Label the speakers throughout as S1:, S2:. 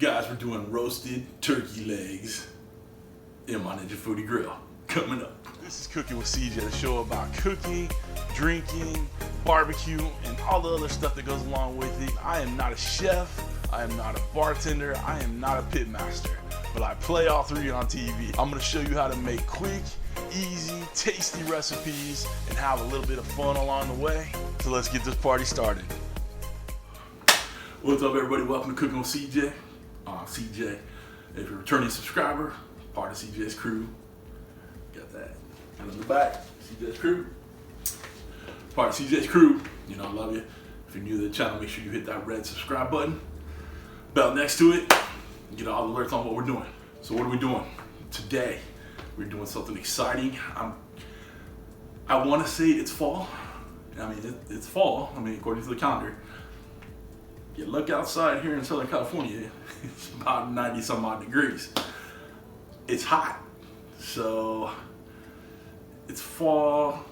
S1: Guys, we're doing roasted turkey legs in my Ninja Foodi Grill. Coming up. This is Cooking with CJ, the show about cooking, drinking, barbecue, and all the other stuff that goes along with it. I am not a chef, I am not a bartender, I am not a pit master, but I play all three on TV. I'm gonna show you how to make quick, easy, tasty recipes and have a little bit of fun along the way. So let's get this party started. What's up, everybody? Welcome to Cooking with CJ. I'm CJ. If you're a returning subscriber, part of CJ's crew. Got that. And in the back, CJ's crew. Part of CJ's crew. You know I love you. If you're new to the channel, make sure you hit that red subscribe button. Bell next to it. Get all the alerts on what we're doing. So what are we doing? Today, we're doing something exciting. I want to say it's fall. I mean, it's fall. I mean, according to the calendar. You look outside here in Southern California, it's about 90 some odd degrees. It's hot. So it's fall,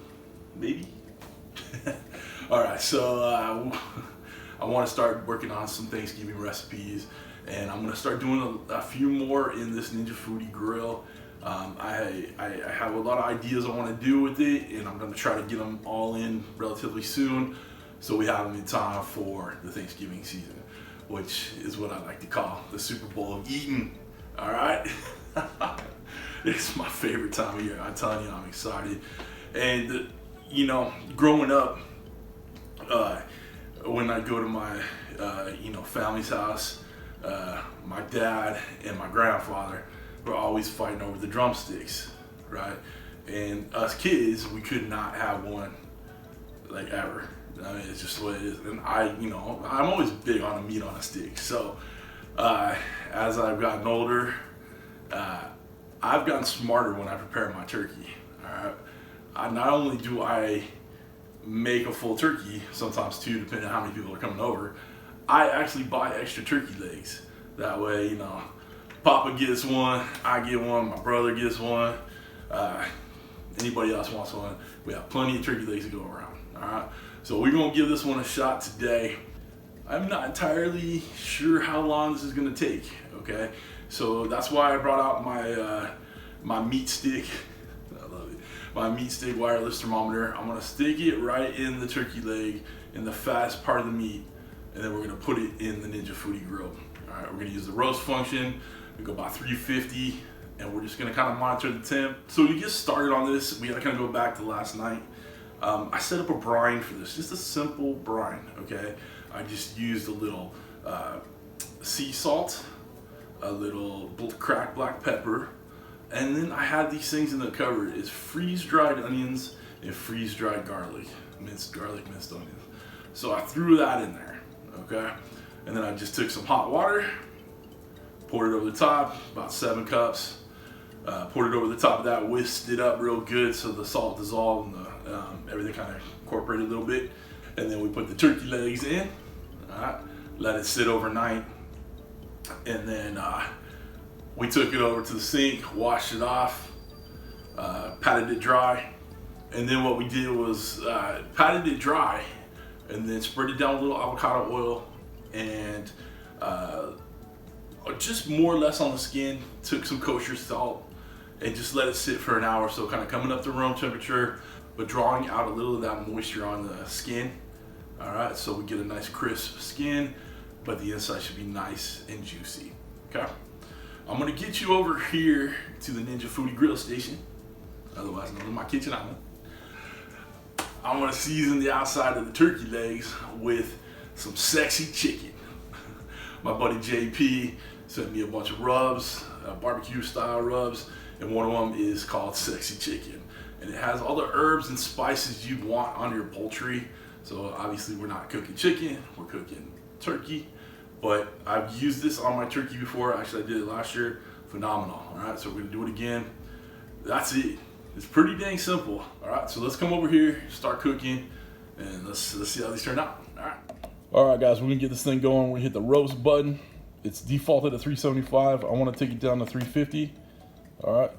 S1: maybe. All right, so I want to start working on some Thanksgiving recipes, and I'm going to start doing a few more in this Ninja Foodi Grill. I have a lot of ideas I want to do with it, and I'm going to try to get them all in relatively soon, so we have them in time for the Thanksgiving season, which is what I like to call the Super Bowl of eating. All right. It's my favorite time of year. I'm telling you, I'm excited. And you know, growing up, when I go to my family's house, my dad and my grandfather were always fighting over the drumsticks, right? And us kids, we could not have one, like, ever. I mean, it's just what it is. And I'm always big on the meat on a stick. So as I've gotten older, I've gotten smarter when I prepare my turkey. All right. Not only do I make a full turkey, sometimes two, depending on how many people are coming over, I actually buy extra turkey legs. That way, you know, Papa gets one, I get one, my brother gets one, anybody else wants one. We have plenty of turkey legs to go around. All right. So we're gonna give this one a shot today. I'm not entirely sure how long this is gonna take, okay? So that's why I brought out my MeatStick. I love it. My MeatStick wireless thermometer. I'm gonna stick it right in the turkey leg, in the fattest part of the meat, and then we're gonna put it in the Ninja Foodi Grill. All right, we're gonna use the roast function. We go about 350, and we're just gonna kind of monitor the temp. So to get started on this, we gotta kind of go back to last night. I set up a brine for this, just a simple brine, okay? I just used a little sea salt, a little cracked black pepper, and then I had these things in the cupboard. It's freeze-dried onions and freeze-dried garlic, minced onions. So I threw that in there, okay? And then I just took some hot water, poured it over the top, about 7 cups, poured it over the top of that, whisked it up real good so the salt dissolved and everything kind of incorporated a little bit. And then we put the turkey legs in, all right, let it sit overnight. And then we took it over to the sink, washed it off, patted it dry. And then what we did was patted it dry and then spread it down with a little avocado oil and just more or less on the skin. Took some kosher salt and just let it sit for an hour, so kind of coming up to room temperature, but drawing out a little of that moisture on the skin. All right, so we get a nice crisp skin, but the inside should be nice and juicy, okay? I'm gonna get you over here to the Ninja Foodi Grill station, otherwise known as my kitchen island. I wanna season the outside of the turkey legs with some sexy chicken. My buddy JP sent me a bunch of rubs, barbecue style rubs, and one of them is called Sexy Chicken. And it has all the herbs and spices you'd want on your poultry. So obviously we're not cooking chicken, we're cooking turkey. But I've used this on my turkey before. Actually, I did it last year. Phenomenal. All right, so we're gonna do it again. That's it. It's pretty dang simple. All right, so let's come over here, start cooking, and let's see how these turn out. All right. All right, guys, we're gonna get this thing going. We're gonna hit the roast button. It's defaulted at 375. I wanna take it down to 350. All right.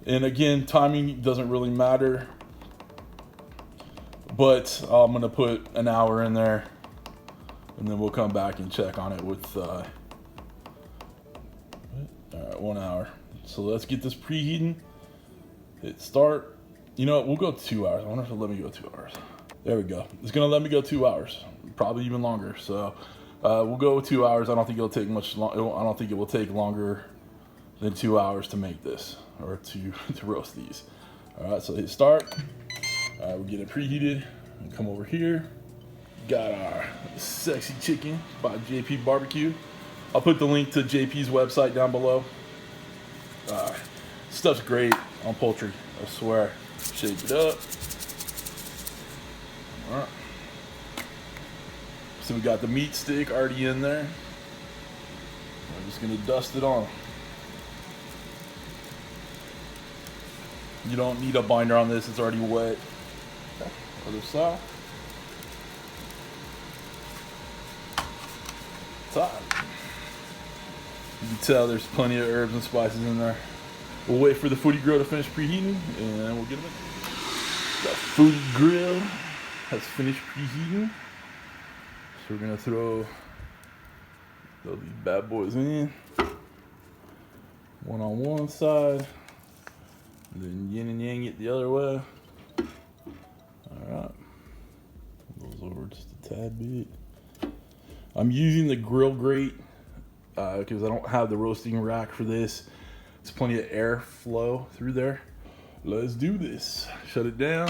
S1: And again, timing doesn't really matter, but I'm gonna put an hour in there, and then we'll come back and check on it with right, 1 hour. So let's get this preheating. Hit start. You know what? We'll go 2 hours. I wonder if it'll let me go 2 hours. There we go. It's gonna let me go 2 hours, probably even longer. So we'll go with 2 hours. I don't think it'll take much. I don't think it will take longer than 2 hours to make this or to roast these. All right. So hit start. All right, we'll get it preheated. And come over here. Got our sexy chicken by J.P.BBQ. I'll put the link to JP's website down below. Stuff's great on poultry, I swear. Shake it up. All right. So we got the MeatStick already in there. I'm just gonna dust it on. You don't need a binder on this, it's already wet. Okay. Other side. Top. You can tell there's plenty of herbs and spices in there. We'll wait for the Foodi Grill to finish preheating and we'll get them in. The Foodi Grill has finished preheating. So we're gonna throw these bad boys in. One on one side, and then yin and yang it the other way. All right. Goes over just a tad bit. I'm using the grill grate because I don't have the roasting rack for this. There's plenty of air flow through there. Let's do this. Shut it down.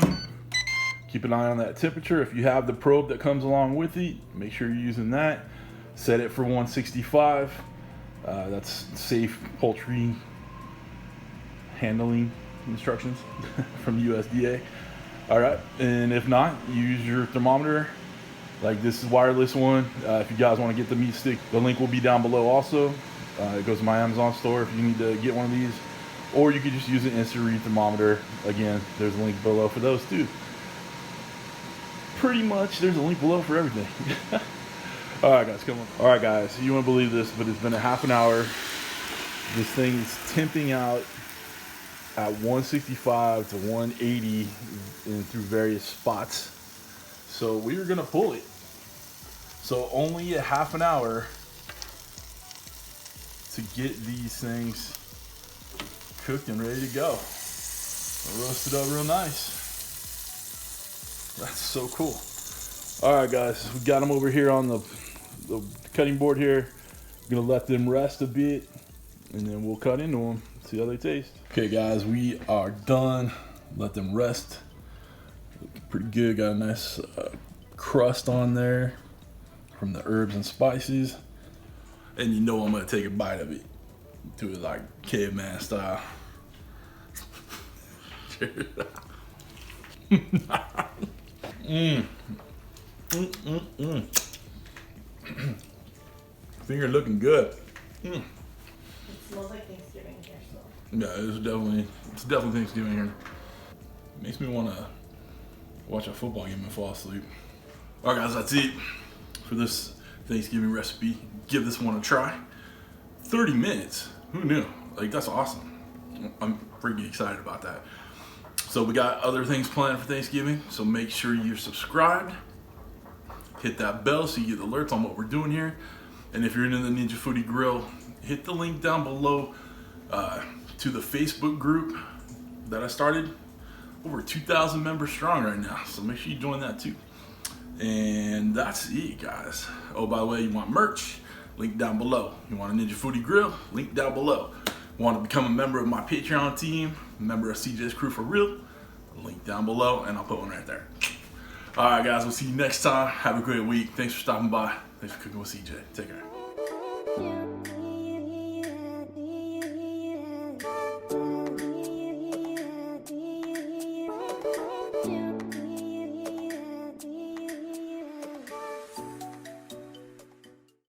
S1: Keep an eye on that temperature. If you have the probe that comes along with it, make sure you're using that. Set it for 165. That's safe poultry handling instructions from USDA. All right, and if not, use your thermometer. Like this is wireless one. If you guys want to get the MeatStick, the link will be down below also. It goes to my Amazon store if you need to get one of these. Or you could just use an instant read thermometer. Again, there's a link below for those too. Pretty much, there's a link below for everything. All right, guys, come on. All right, guys, you won't believe this, but it's been a half an hour. This thing is temping out at 165 to 180 and through various spots. So we were gonna pull it. So only a half an hour to get these things cooked and ready to go. Roasted up real nice. That's so cool. All right, guys, we got them over here on the cutting board here. I'm gonna let them rest a bit and then we'll cut into them, see how they taste. Okay, guys, we are done. Let them rest. Looking pretty good. Got a nice crust on there from the herbs and spices. And you know I'm gonna take a bite of it. Do it like caveman style. Finger looking good.
S2: It smells like Thanksgiving here, so.
S1: Yeah, it's definitely Thanksgiving here. Makes me want to watch a football game and fall asleep. All right, guys, that's it for this Thanksgiving recipe. Give this one a try. 30 minutes. Who knew? Like, that's awesome. I'm pretty excited about that. So we got other things planned for Thanksgiving, so make sure you're subscribed. Hit that bell so you get alerts on what we're doing here. And if you're into the Ninja Foodi Grill, hit the link down below to the Facebook group that I started. Over 2,000 members strong right now, so make sure you join that too. And that's it, guys. Oh, by the way, you want merch? Link down below. You want a Ninja Foodi Grill? Link down below. Want to become a member of my Patreon team? Member of CJ's Crew for Real? Link down below, and I'll put one right there. All right, guys, we'll see you next time. Have a great week. Thanks for stopping by. Thanks for cooking with CJ. Take care.